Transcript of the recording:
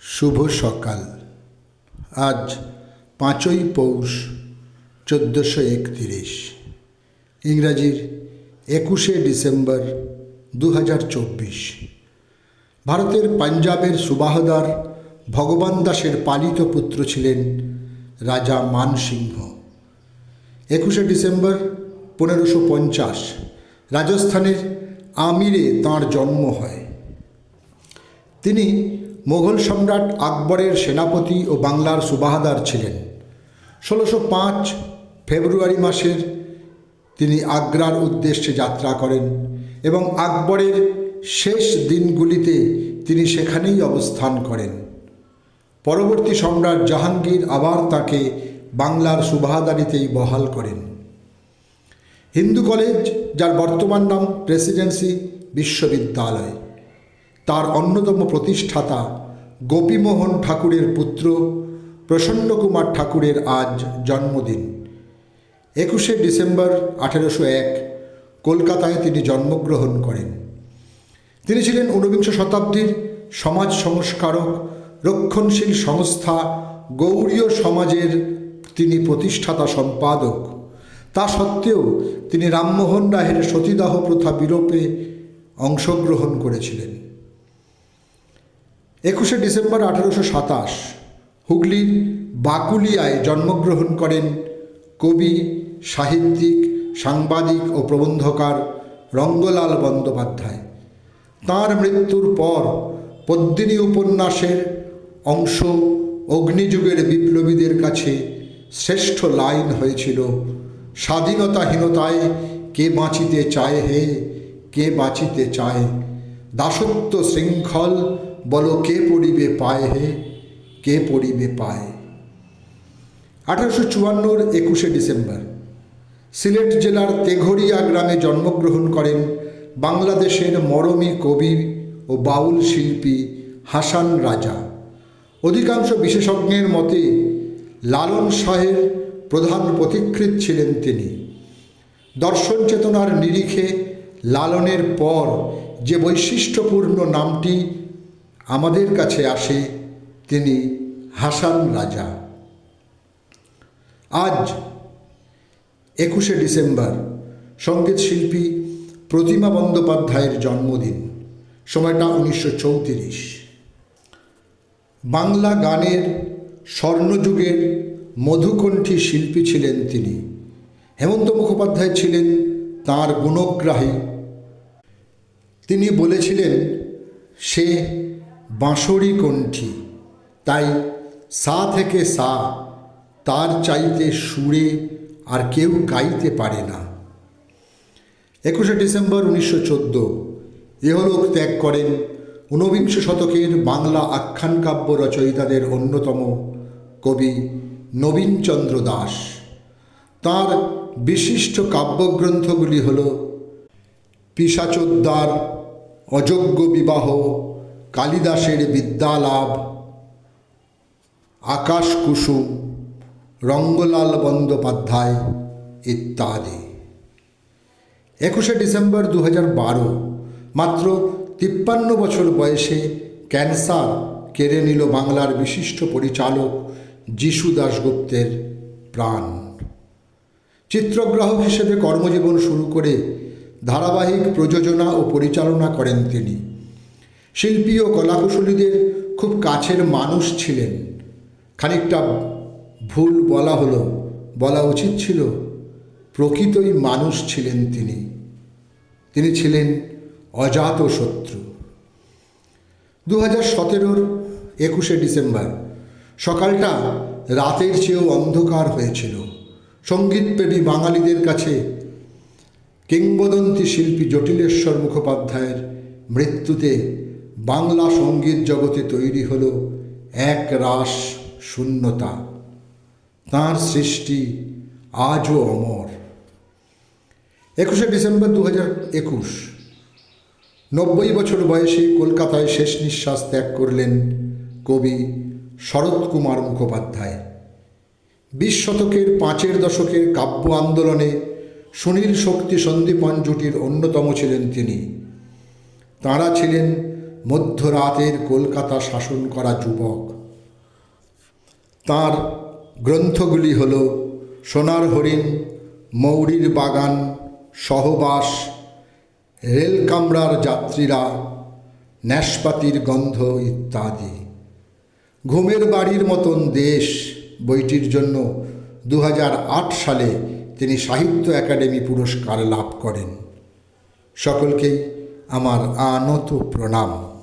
শুভ সকাল। আজ 5ই পৌষ 1431, ইংরাজির 21শে ডিসেম্বর 2024। ভারতের পাঞ্জাবের সুবাহদার ভগবান দাসের পালিত পুত্র ছিলেন রাজা মানসিংহ। 21শে ডিসেম্বর 1550 রাজস্থানের আমিরে তাঁর জন্ম হয়। তিনি মোগল সম্রাট আকবরের সেনাপতি ও বাংলার সুবাহদার ছিলেন। 1605 ফেব্রুয়ারি মাসের তিনি আগ্রার উদ্দেশ্যে যাত্রা করেন এবং আকবরের শেষ দিনগুলিতে তিনি সেখানেই অবস্থান করেন। পরবর্তী সম্রাট জাহাঙ্গীর আবার তাকে বাংলার সুবাহদারিতেই বহাল করেন। হিন্দু কলেজ, যার বর্তমান নাম প্রেসিডেন্সি বিশ্ববিদ্যালয়, তার অন্যতম প্রতিষ্ঠাতা গোপীমোহন ঠাকুরের পুত্র প্রসন্ন কুমার ঠাকুরের আজ জন্মদিন। 21শে ডিসেম্বর 1801 কলকাতায় তিনি জন্মগ্রহণ করেন। তিনি ছিলেন ঊনবিংশ শতাব্দীর সমাজ সংস্কারক। রক্ষণশীল সংস্থা গৌড়ীয় সমাজের তিনি প্রতিষ্ঠাতা সম্পাদক। তা সত্ত্বেও তিনি রামমোহন রায়ের সতীদাহ প্রথা বিলোপে অংশগ্রহণ করেছিলেন। 21শে ডিসেম্বর 1827 হুগলির বাকুলিয়ায় জন্মগ্রহণ করেন কবি, সাহিত্যিক, সাংবাদিক ও প্রবন্ধকার রঙ্গলাল বন্দ্যোপাধ্যায়। তাঁর মৃত্যুর পর পদ্মিনী উপন্যাসের অংশ অগ্নিযুগের বিপ্লবীদের কাছে শ্রেষ্ঠ লাইন হয়েছিল, স্বাধীনতাহীনতায় কে বাঁচিতে চায় হে, কে বাঁচিতে চায়, দাসত্ব শৃঙ্খল বলো কে পড়িবে পায় হে, কে পড়িবে পায়। 1854 21শে ডিসেম্বর সিলেট জেলার তেঘরিয়া গ্রামে জন্মগ্রহণ করেন বাংলাদেশের মরমী কবি ও বাউল শিল্পী হাসান রাজা। অধিকাংশ বিশেষজ্ঞের মতে লালন শাহের প্রধান পথিকৃৎ ছিলেন তিনি। দর্শন চেতনার নিরিখে লালনের পর যে বৈশিষ্ট্যপূর্ণ নামটি আমাদের কাছে আসে, তিনি হাসান রাজা। আজ 21শে ডিসেম্বর সঙ্গীত শিল্পী প্রতিমা বন্দ্যোপাধ্যায়ের জন্মদিন। সময়টা 1934। বাংলা গানের স্বর্ণযুগের মধুকণ্ঠী শিল্পী ছিলেন তিনি। হেমন্ত মুখোপাধ্যায় ছিলেন তাঁর গুণগ্রাহী। তিনি বলেছিলেন, সে বাঁশরি কণ্ঠী, তাই সা থেকে সা তার চাইতে সুরে আর কেউ গাইতে পারে না। 21শে ডিসেম্বর 1914 ইহলোক ত্যাগ করেন ঊনবিংশ শতকের বাংলা আখ্যান কাব্য রচয়িতাদের অন্যতম কবি নবীনচন্দ্র দাশ। তাঁর বিশিষ্ট কাব্যগ্রন্থগুলি হল পিশাচোদ্ধার, অযোগ্য বিবাহ, কালিদাসের বিদ্যালাভ, আকাশ কুসুম, রঙ্গলাল বন্দ্যোপাধ্যায় ইত্যাদি। 21শে ডিসেম্বর 2012 মাত্র 53 বছর বয়সে ক্যান্সার কেড়ে নিল বাংলার বিশিষ্ট পরিচালক যিশু দাশগুপ্তের প্রাণ। চিত্রগ্রাহক হিসেবে কর্মজীবন শুরু করে ধারাবাহিক প্রযোজনা ও পরিচালনা করেন তিনি। শিল্পী ও কলাকুশলীদের খুব কাছের মানুষ ছিলেন। খানিকটা ভুল বলা উচিত ছিল, প্রকৃতই মানুষ ছিলেন তিনি। তিনি ছিলেন অজাত শত্রু। 2017 21শে ডিসেম্বর সকালটা রাতের চেয়েও অন্ধকার হয়েছিল। সঙ্গীতপ্রেমী বাঙালিদের কাছে কিংবদন্তি শিল্পী জটিলেশ্বর মুখোপাধ্যায়ের মৃত্যুতে বাংলা সঙ্গীত জগতে তৈরি হলো এক রাস শূন্যতা। তাঁর সৃষ্টি আজও অমর। 21শে ডিসেম্বর 2021 90 বছর বয়সে কলকাতায় শেষ নিঃশ্বাস ত্যাগ করলেন কবি শরৎ কুমার মুখোপাধ্যায়। 20 শতকের 5 দশকের কাব্য আন্দোলনে সুনীল শক্তি সন্দীপন জুটির অন্যতম ছিলেন তিনি। তাঁরা ছিলেন মধ্যরাতের কলকাতা শাসন করা যুবক। তাঁর গ্রন্থগুলি হল সোনার হরিণ, মৌরির বাগান, সহবাস, রেল কামরার যাত্রীরা, ন্যাসপাতির গন্ধ ইত্যাদি। ঘুমের বাড়ির মতন দেশ বইটির জন্য 2008 সালে তিনি সাহিত্য একাডেমি পুরস্কার লাভ করেন। সকলকেই আমার আনত প্রণাম।